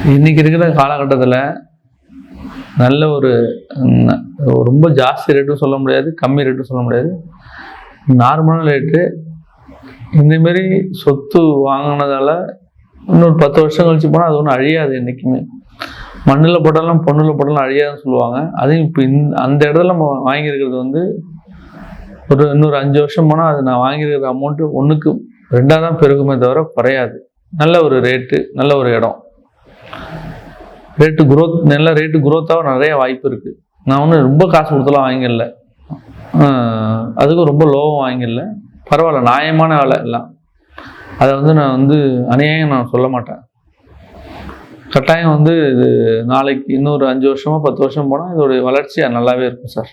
இன்னைக்கு இருக்கிற காலகட்டத்தில் நல்ல ஒரு ரொம்ப ஜாஸ்தி ரேட்டும் சொல்ல முடியாது, கம்மி ரேட்டும் சொல்ல முடியாது, நார்மலான ரேட்டு. இந்தமாரி சொத்து வாங்கினதால இன்னொரு 10 வருஷம் கழிச்சு போனால் அது ஒன்றும் அழியாது. என்றைக்குமே மண்ணில் போட்டாலும் பொண்ணில் போட்டாலும் அழியாதுன்னு சொல்லுவாங்க. அதையும் இப்போ அந்த இடத்துல நம்ம வாங்கியிருக்கிறது வந்து இன்னொரு 5 வருஷம் போனால் அது நான் வாங்கியிருக்கிற அமௌண்ட்டு 1க்கு 2 தான் பெருகுமே தவிர குறையாது. நல்ல ஒரு ரேட்டு, நல்ல ஒரு இடம். ரேட்டு குரோத், நல்ல ரேட்டு குரோத்தாக நிறைய வாய்ப்பு இருக்குது. நான் ஒன்றும் ரொம்ப காசு கொடுத்தலாம் வாங்கிடல, அதுக்கும் ரொம்ப லோவும் வாங்கிடல. பரவாயில்ல, நியாயமான வேலை எல்லாம். அதை வந்து நான் வந்து அநியாயம் நான் சொல்ல மாட்டேன். கட்டாயம் வந்து இது நாளைக்கு இன்னொரு 5 வருஷமோ 10 வருஷம் போனால் இதோடைய வளர்ச்சி நல்லாவே இருக்கும் சார்.